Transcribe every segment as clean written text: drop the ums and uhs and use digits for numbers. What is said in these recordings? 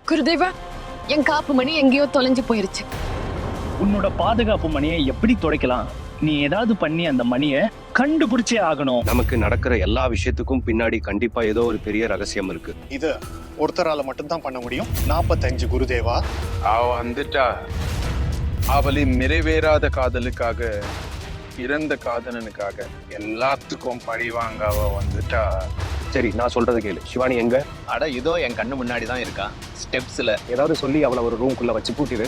குருதேவா, என் காப்பு மணி எங்கேயோ தொலைஞ்சு போயிருச்சு. உன்னோட பாதுகாப்பு மணியை எப்படி துடைக்கலாம்? நீ ஏதாவது பண்ணி அந்த மணியை கண்டுபிடிச்சே ஆகணும். நமக்கு நடக்கிற எல்லா விஷயத்துக்கும் பின்னாடி கண்டிப்பா ஏதோ ஒரு பெரிய ரகசியம் இருக்கு. இது ஒருத்தரால மட்டும்தான் பண்ண முடியும். 45 குருதேவா. அவ வந்துட்டா. அவளின் நிறைவேறாத காதலுக்காக, இறந்த காதலனுக்காக எல்லாத்துக்கும் பழிவாங்க அவ வந்துட்டா. சரி, நான் சொல்றது கேளு. சிவானி எங்க? அட இதோ என் கண்ணு முன்னாடி தான் இருக்கா, ஸ்டெப்ஸ்ல. ஏதாவது சொல்லி அவளை ஒரு ரூம்குள்ள வச்சு பூட்டிடு.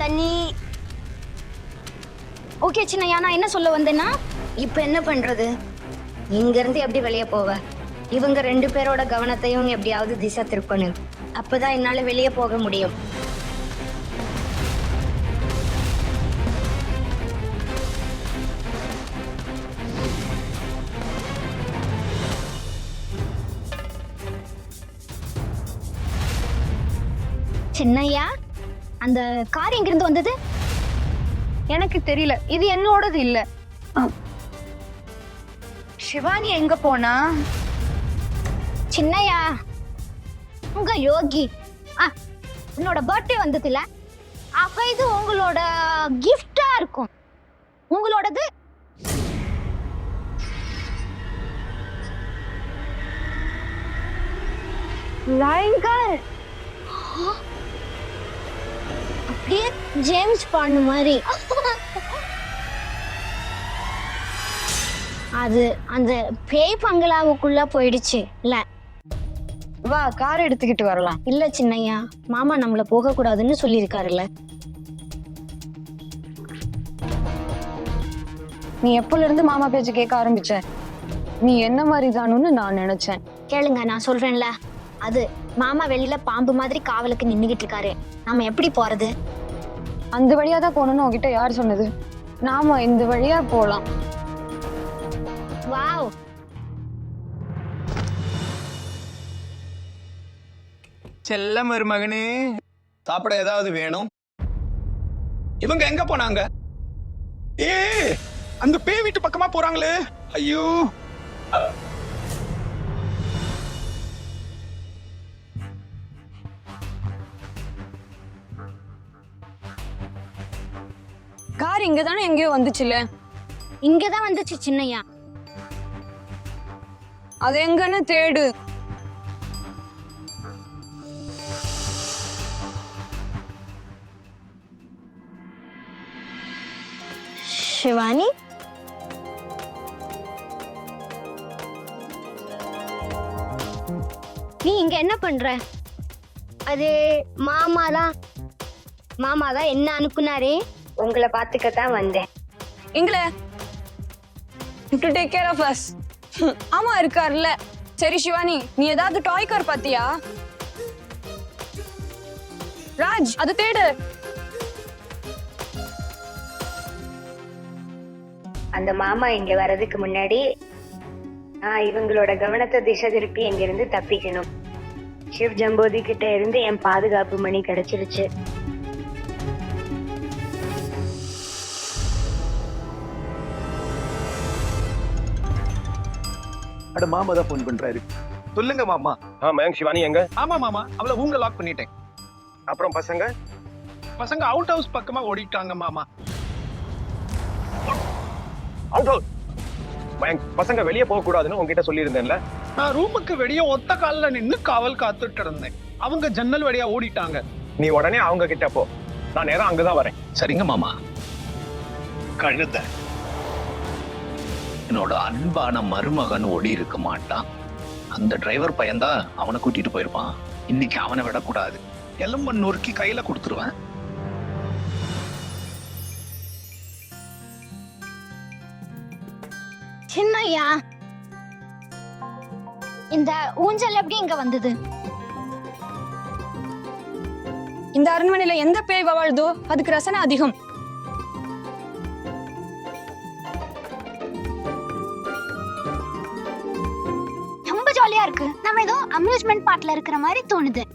தண்ணி. ஓகே சின்னையா, நான் என்ன சொல்ல வந்தேன்னா, இப்ப என்ன பண்றது? இங்க இருந்து எப்படி வெளியே போவ? இவங்க 2 பேரோட கவனத்தையும் எப்படியாவது திசை திருப்பணும். அப்பதான் என்னால வெளியே போக முடியும். சின்னையா, அந்த கார் எங்கிருந்து வந்தது? எனக்கு தெரியல, இது என்னோடது இல்ல. சிவானி எங்க போனா? சின்னையா, உங்க யோகி உன்னோட பர்த்டே வந்ததுல, அப்ப இது உங்களோட கிஃப்டா இருக்கும். உங்களோடது லைங்கர் அப்படியே ஜேம்ஸ் பாண்ட் மாதிரி. அது அந்த பேய் பங்களாவுக்குள்ள போயிடுச்சு இல்ல? வா, கார் எடுத்துக்கிட்டு வரலாம். இல்ல சின்னையா, மாமா நம்மள போக கூடாதுன்னு சொல்லியிருக்காருல்ல. நீ எப்பல இருந்து மாமா பேச்சு கேட்க ஆரம்பிச்ச? நீ என்ன மாதிரி தானுன்னு நான் நினைச்சேன். கேளுங்க, நான் சொல்றேன்ல. அது மாமா வெளியில பாம்பு மாதிரி காவலுக்கு நின்னுகிட்டு இருக்காரு. நாம எப்படி போறது? அந்த வழியா தான் போகணும்னு உன்கிட்ட யார் சொன்னது? நாம இந்த வழியா போலாம். வாவ். செல்ல மருமகனே, சாப்பிட ஏதாவது வேணும்? இவங்க எங்க போனாங்க? ஏ, அந்த பேய் வீட்டு பக்கமா போறாங்களே. ஐயோ, கார் இங்க தானே எங்கேயோ வந்துச்சுல? இங்கதான் வந்துச்சு சின்னையா. அது எங்கன்னு தேடு. சிவானி, நீ இங்க என்ன பண்ற? அது மாமாதான் என்ன அனுப்புனாரே, உங்களை பாத்துக்கத்தான் வந்தேன். எங்களை to take care of us. ஆமா, இருக்கார்ல. சரி சிவானி, நீ ஏதாவது டாய் கார் பாத்தியா? ராஜ், அது தேடு. அந்த மாமா இங்க வர்றதுக்கு முன்னாடி இவங்களோட கவனத்தை திசை திருப்பி இங்க இருந்து தப்பிக்கணும். சிவ் ஜம்போதி கிட்ட இருந்து என் பாதுகாப்பு மணி கிடைச்சிருச்சு. அட மாமா தான் போன் பண்றாரு. சொல்லுங்க மாமா. மயங்க், சிவானி எங்க? ஆமா மாமா, அவளை ஊங்க லாக் பண்ணிட்டேன். அப்புறம் பசங்க அவுட் ஹவுஸ் பக்கமா ஓடிட்டாங்க மாமா. மயங்க், பசங்க வெளியே போக கூடாதுன்னு உங்ககிட்ட சொல்லியிருந்தேன்ல. நான் ரூமுக்கு வெளியே ஒத்த கால்ல நின்னு காவல் காத்துட்டு இருந்தேன். அவங்க ஜன்னல் வழியா ஓடிட்டாங்க. நீ உடனே அவங்க கிட்ட போ. நான் நேரம் அங்கதான் வரேன். சரிங்க மாமா. கழுத, என்னோட அன்பான மருமகன் ஓடி இருக்க மாட்டான். அந்த டிரைவர் பையன்தான் அவனை கூட்டிட்டு போயிருப்பான். இன்னைக்கு அவனை விடக்கூடாது. எலும்ப நொறுக்கி கையில கொடுத்துருவேன். சின்னையா, இந்த ஊஞ்சல் எப்படி இங்க வந்தது? இந்த அரண்மனையில எந்த பேய் வாழ்தோ அதுக்கு ரசனை அதிகம். ரொம்ப ஜாலியா இருக்கு. நம்ம ஏதோ அம்யூஸ்மெண்ட் பார்க்ல இருக்கிற மாதிரி தோணுது.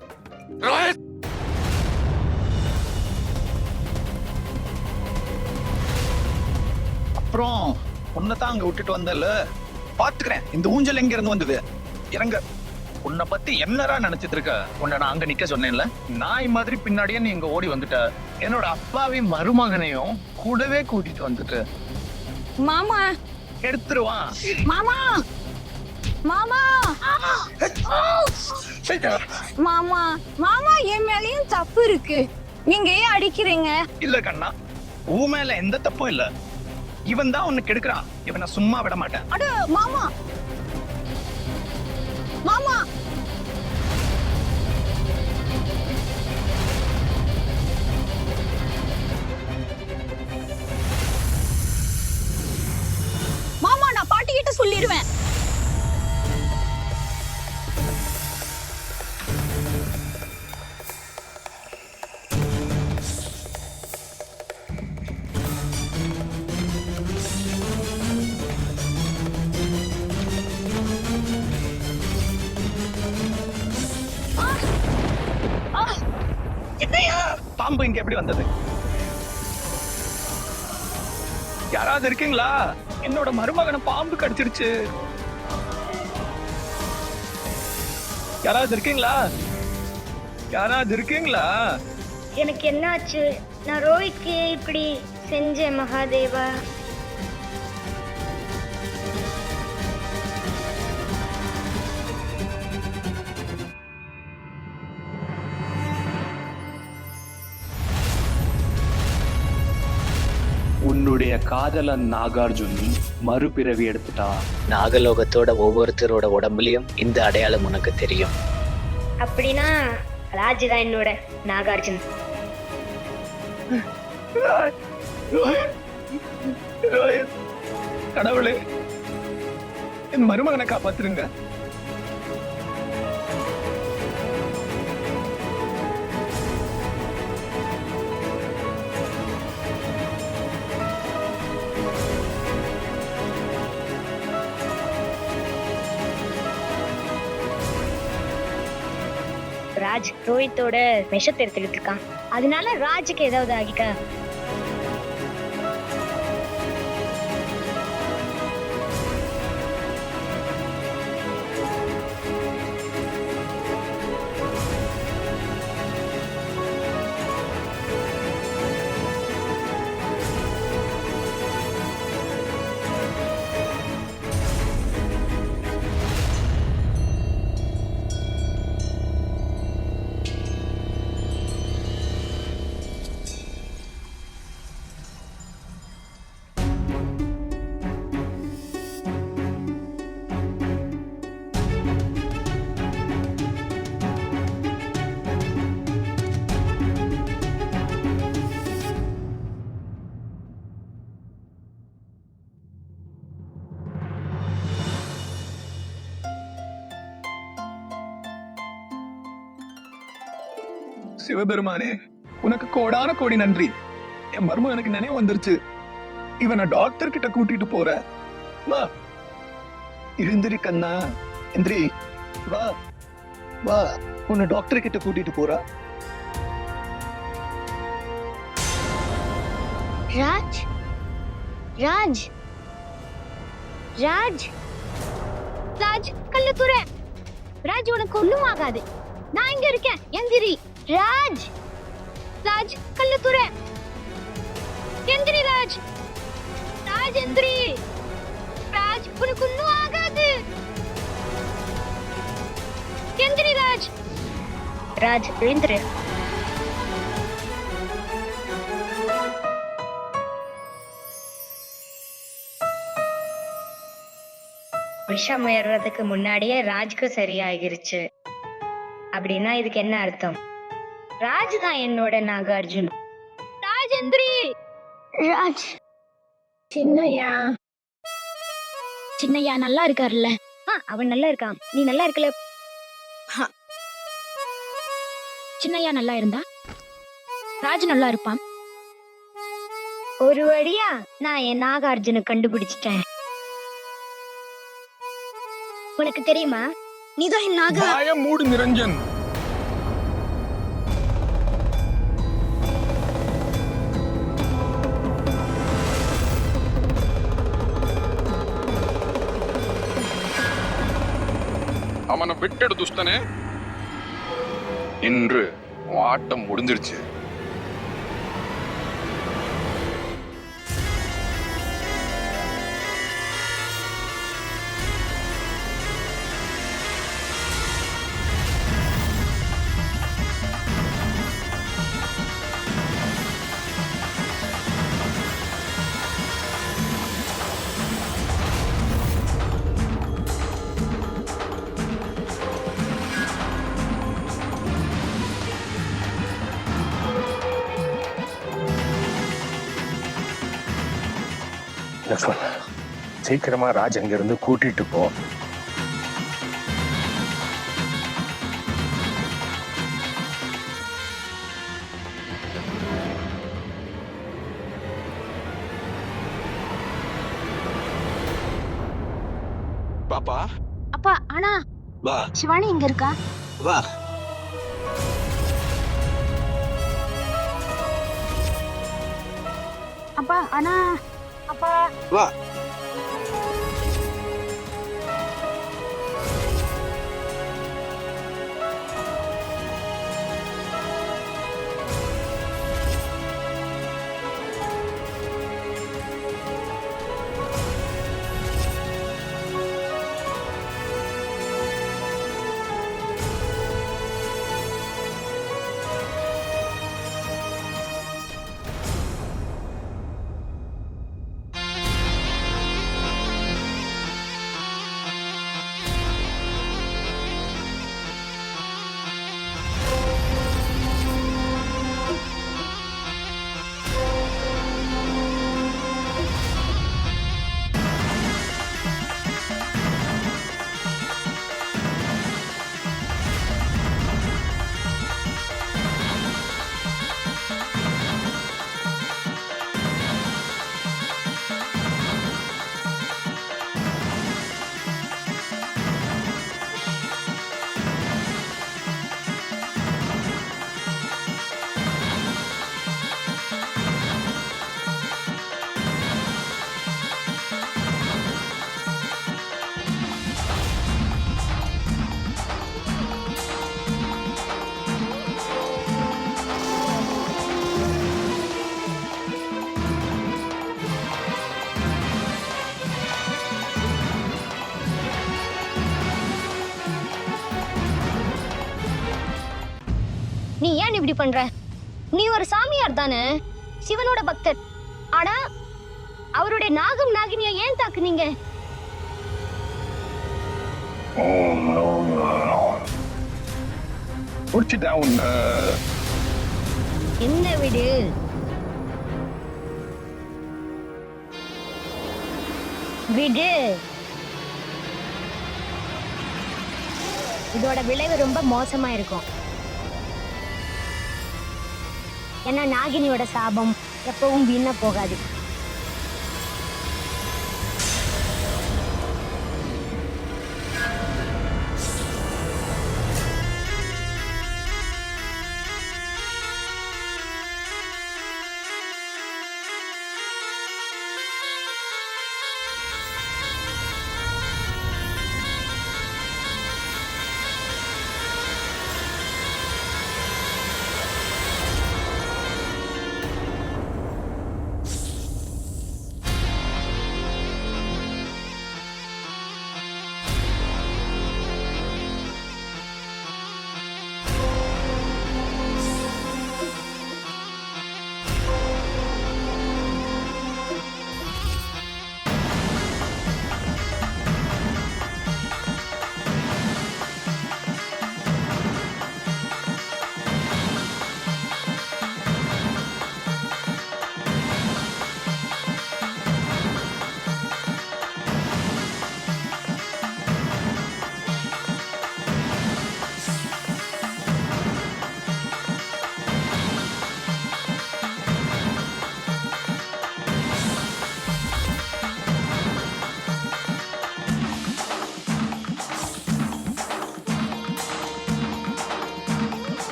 அப்புறம் உன்னைத்தான் அங்க விட்டுட்டு வந்தல, பாத்துக்கிறேன். இந்த ஊஞ்சல் எங்க இருந்து வந்தது? இறங்க. உன்னை பத்தி என்னடா நினைச்சிட்டு இருக்க? உன்னை நான் அங்க நிக்க சொன்னேன்ல, நாய் மாதிரி பின்னாடியே நீ இங்க ஓடி வந்துட்ட. என்னோட அப்பாவையும் மருமகனையும் கூடவே கூட்டிட்டு வந்துட்டு மாமா எடுத்துருவான். மாமா மாமா மாமா மாமா என் மேலயும் தப்பு இருக்கு. நீங்க ஏன் அடிக்கிறீங்க? இல்ல கண்ணா, உன் மேல எந்த தப்பும் இல்ல. இவன் தான் உன்னை கெடுக்கிறான். இவனை சும்மா விட மாட்டேன். அட மாமா மாமா மாமா நான் பாட்டி கிட்ட சொல்லிடுவேன். பாம்பு இங்க எப்படி வந்தது? யாராவது இருக்கீங்களா? என்னோட மருமகனை பாம்பு கடிச்சிருச்சு. யாராவது இருக்கீங்களா? யாராவது இருக்கீங்களா? எனக்கு என்னாச்சு? நான் ரோஹித்க்கு இப்படி செஞ்சேன் மகாதேவா. உன்னுடைய காதலன் நாகார்ஜுன் மறுபிறவி எடுத்துட்டா. நாகலோகத்தோட ஒவ்வொருத்தரோட உடம்புலயும் இந்த அடையாளம் உனக்கு தெரியும். அப்படின்னா ராஜ் தான் என்னோட நாகார்ஜுன். கடவுளே, என் மருமகனை காப்பாத்துருங்க. ராஜ் ரோஹித்தோட விஷத்தை எடுத்துக்கிட்டு இருக்கான். அதனால ராஜுக்கு ஏதாவது ஆகிக்கா? சிவபெருமானே, உனக்கு கோடான கோடி நன்றி. என் மர்மம் எனக்கு நினைவு வந்துருச்சு. இவனை டாக்டர் கிட்ட கூட்டிட்டு போற. வா, எழுந்திரி கண்ணா, எந்திரி. வா வா, உன்னை டாக்டர் கிட்ட கூட்டிட்டு போறா. ராஜ் ராஜ் ராஜ் ராஜ் கல்லு துற. ராஜ் உனக்கு ஒண்ணும் ஆகாது. நான் இங்க இருக்கேன். எந்திரி ராஜ். ராஜ் கல்லு துற. எந்திரி ராஜ். ராஜ் எந்திரி. ராஜ் உனக்கு ஒண்ணும் ஆகாது. எந்திரி ராஜ். ராஜ் எழுந்திரு. விஷம் ஏறுறதுக்கு முன்னாடியே ராஜ்க்கு சரியாகிருச்சு. அப்படின்னா இதுக்கு என்ன அர்த்தம்? ராஜ் தான் என்னோட நாகார்ஜுன். ராஜ் எந்திரி. ராஜ். சின்னையா சின்னையா நல்லா இருக்காருல்ல? அவன் நல்லா இருக்கான். நீ நல்லா இருக்கல? சின்னையா நல்லா இருந்தா ராஜ் நல்லா இருப்பான். ஒரு வழியா நான் என் நாகார்ஜுனை கண்டுபிடிச்சிட்டேன். உனக்கு தெரியுமா, நீதான் என் நாகா. வாய மூடு நிரஞ்சன். அவனை விட்டுடு துஷ்டனே. இன்று உன் ஆட்டம் முடிஞ்சிருச்சு. லக்ஷ்மண், சீக்கிரமா ராஜ் அங்கிருந்து கூட்டிட்டு போ. பாப்பா அப்பா ஆனா வா சிவானி இங்க இருக்கா? வா. அப்பா ஆனா அப்பா வா. நீ ஏன் இப்படி பண்ற? நீ ஒரு சாமியார் தானே, சிவனோட பக்தர். ஆனா அவருடைய நாகம் நாகினிய ஏன் தாக்குனீங்க? முடிச்சுட்டேன் உன்னை. என்ன விடு, விடு. இதோட விளைவு ரொம்ப மோசமா இருக்கும். ஏன்னா நாகினியோட சாபம் எப்பவும் வீணா போகாது.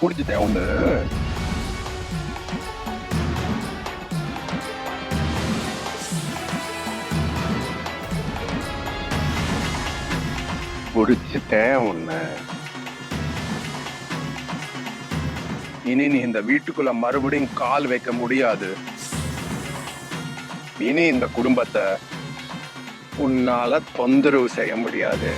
முடிச்சுட்டேன் உன்னை. புடிச்சிட்டேன் உன்னை. இனி நீ இந்த வீட்டுக்குள்ள மறுபடியும் கால் வைக்க முடியாது. இனி இந்த குடும்பத்தை உன்னால தொந்தரவு செய்ய முடியாது.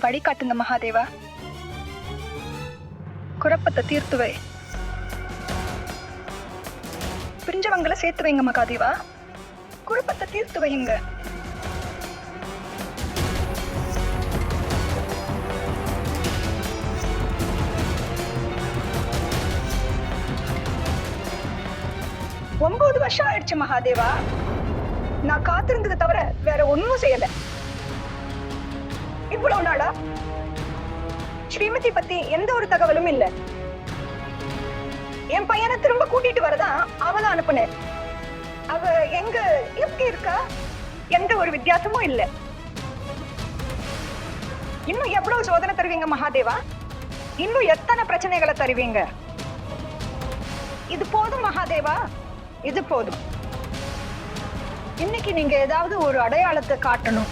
வழிகாட்டுங்க மகாதேவா. குழப்பத்தை தீர்த்து வை. பிரிஞ்சவங்களை சேர்த்து வைங்க மகாதேவா. குழப்பத்தை தீர்த்து வைங்க. ஒன்பது வருஷம் ஆயிடுச்சு மகாதேவா. நான் காத்திருந்ததை தவிர வேற ஒன்னும் செய்யல. இவ்வளவு நாளா ஸ்ரீமதி பத்தி எந்த ஒரு தகவலும் இல்ல. என் பையனை திரும்ப கூட்டிட்டு வரதான் அவளை அனுப்புனேன். அவ எங்க எப்படி இருக்கா? எந்த ஒரு வித்தியாசமும் இல்ல. இன்னும் எவ்வளவு சோதனை தருவீங்க மகாதேவா? இன்னும் எத்தனை பிரச்சனைகளை தருவீங்க? இது போதும் மகாதேவா, இது போதும். இன்னைக்கு நீங்க ஏதாவது ஒரு அடையாளத்தை காட்டணும்.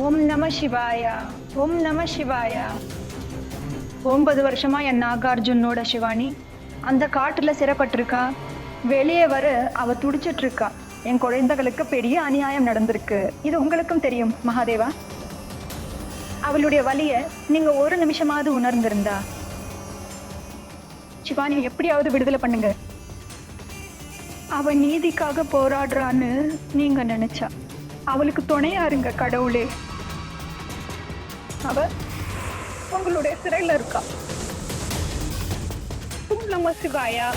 ஓம் நம சிவாயா, ஓம் நம சிவாயா. 9 வருஷமா என் நாகார்ஜுனோட சிவானி அந்த காட்டுல சிறைப்பட்டிருக்கா. வெளியே வர அவ துடிச்சிட்டு இருக்கா. என் குழந்தைகளுக்கு பெரிய அநியாயம் நடந்திருக்கு. இது உங்களுக்கும் தெரியும் மகாதேவா. அவளுடைய வலிய நீங்க ஒரு நிமிஷமாவது உணர்ந்திருந்தா சிவானி எப்படியாவது விடுதலை பண்ணுங்க. அவ நீதிக்காக போராடுறான்னு நீங்க நினைச்சா அவளுக்கு துணையா இருங்க கடவுளே. அவ உங்களுடைய சிறையில இருக்கா. ஓம் நம சிவாயா.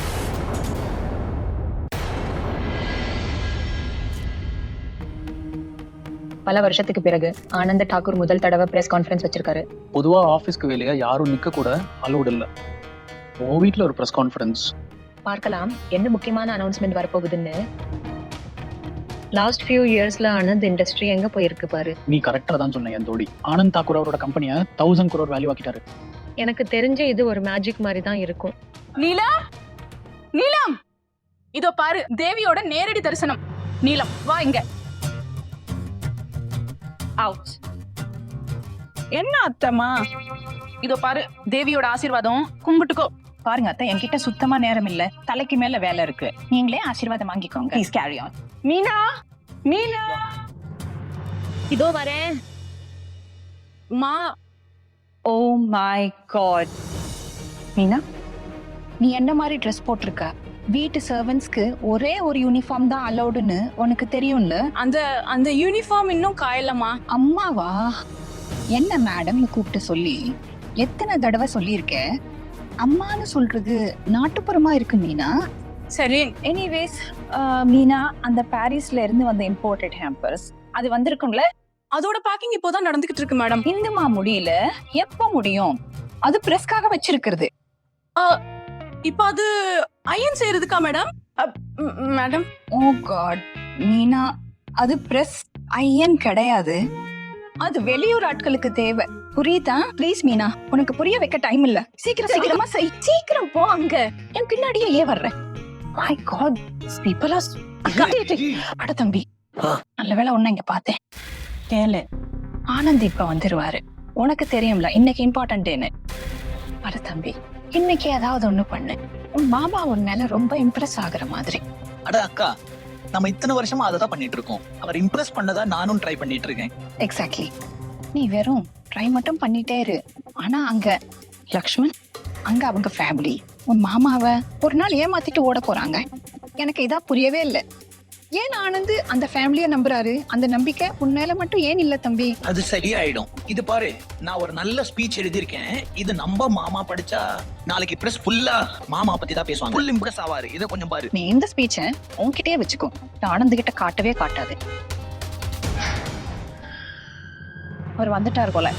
பல வருஷத்துக்கு பிறகு ஆனந்த டாக்கூர் முதல் தடவை பிரஸ் கான்ஃபரன்ஸ் வச்சிருக்காரு. பொதுவா ஆபீஸ்க்கு வெளியே யாரும் நிக்க கூட அலோடு இல்ல. உன் வீட்டுல ஒரு பிரஸ் கான்ஃபரன்ஸ். பார்க்கலாம் என்ன முக்கியமான அனௌன்ஸ்மெண்ட் வரப்போகுதுன்னு. லாஸ்ட் ஃபியூ இயர்ஸ்ல ஆனந்த் இண்டஸ்ட்ரி எங்க போயிருக்கு பாரு. நீ கரெக்டா தான் சொன்ன என் தோடி. ஆனந்த் தாக்கூர் அவரோட கம்பெனியை 1000 crore வேல்யூ ஆக்கிட்டாரு. எனக்கு தெரிஞ்ச இது ஒரு மேஜிக் மாதிரி தான் இருக்கும். நீலம், நீலம், இதோ பாரு தேவியோட நேரடி தரிசனம். நீலம் வா இங்க. அவுட். என்ன அத்தம்மா? இதோ பாரு தேவியோட ஆசீர்வாதம், கும்பிட்டுக்கோ. பாருங்க அத்தை, என்கிட்ட சுத்தமா நேரம் இல்ல. தலைக்கு மேல வேலை இருக்கு. நீங்களே ஆசீர்வாதம் வாங்கிக்கோங்க. Please carry on. Meena, Meena, இதோ வரேன். மா. Oh my God. மீனா, நீ என்ன மாதிரி ட்ரெஸ் போட்டிருக்க? வீட்டு சர்வன்ஸ்க்கு ஒரே ஒரு யூனிஃபார்ம் தான் அலௌடுன்னு உனக்கு தெரியும்ல? அந்த யூனிஃபார்ம் இன்னும் காயலமா. அம்மாவா? என்ன மேடம்னு கூப்பிட்டு சொல்லி எத்தனை தடவை சொல்லியிருக்கேன். அம்மான்னு சொல்றது நாட்டுப்புறமா இருக்கு மீனா. சரி, எனிவேஸ் மீனா, அந்த பாரிஸ்ல இருந்து வந்த இம்போர்ட்டட் ஹேம்பர்ஸ் அது வந்திருக்கும்ல, அதோட பேக்கிங் இப்போதான் நடந்துகிட்டு இருக்கு மேடம். இன்னுமா முடியல? எப்ப முடியும்? அது பிரஸ்க்காக வச்சிருக்கிறது. இப்ப அது அயன் செய்யறதுக்கா மேடம்? மேடம், ஓ காட் மீனா, அது பிரஸ் அயன் கிடையாது. அது வெளியூர் ஆட்களுக்கு தேவை. புரியுதா? ப்ளீஸ் மீனா, உனக்கு புரிய வைக்க டைம் இல்ல. சீக்கிரமா செய். சீக்கிரம் போ அங்க. என் பின்னாடியே ஏன் வர்ற? மை காட், people are அட தம்பி, நல்ல வேளை உன்னை இங்க பார்த்தேன். கேளு, ஆனந்த் இப்ப வந்துருவாரு. உனக்கு தெரியும்ல இன்னைக்கு இம்பார்ட்டன்ட் டேன்னு. அட தம்பி, இன்னைக்கு ஏதாவது ஒண்ணு பண்ணு. உன் மாமா உன் மேல ரொம்ப இம்ப்ரெஸ் ஆகுற மாதிரி. அட அக்கா, நம்ம இத்தனை வருஷமா அதை தான் பண்ணிட்டு இருக்கோம். அவர் இம்ப்ரெஸ் பண்ணதா நானும் ட்ரை பண்ணிட்டு இருக்கேன். எக்ஸாக்ட்லி. நீ வெறும் ட்ரை மட்டும் பண்ணிட்டே இரு. ஆனா அங்க லக்ஷ்மண், அங்க அவங்க ஃபேமிலி உன் மாமாவை ஒரு நாள் ஏமாத்திட்டு ஓட போறாங்க. எனக்கு இதா புரியவே இல்லை. ஏன் ஆனந்த் அந்த ஃபேமிலிய நம்புறாரு? அந்த நம்பிக்கை உன் மேல மட்டும் ஏன் இல்ல தம்பி? அது சரியாயிடும். இது பாரு, நான் ஒரு நல்ல ஸ்பீச் எழுதியிருக்கேன். இது நம்ம மாமா படிச்சா நாளைக்கு பிரஸ் ஃபுல்லா மாமா பத்தி தான் பேசுவாங்க. ஃபுல் இம்ப்ரெஸ் ஆவாரு. இதை கொஞ்சம் பாரு. நீ இந்த ஸ்பீச்சை உன்கிட்டயே வச்சுக்கோ. ஆனந்த் கிட்ட காட்டவே காட்டாது. அவர் வந்துட்டாரு போல.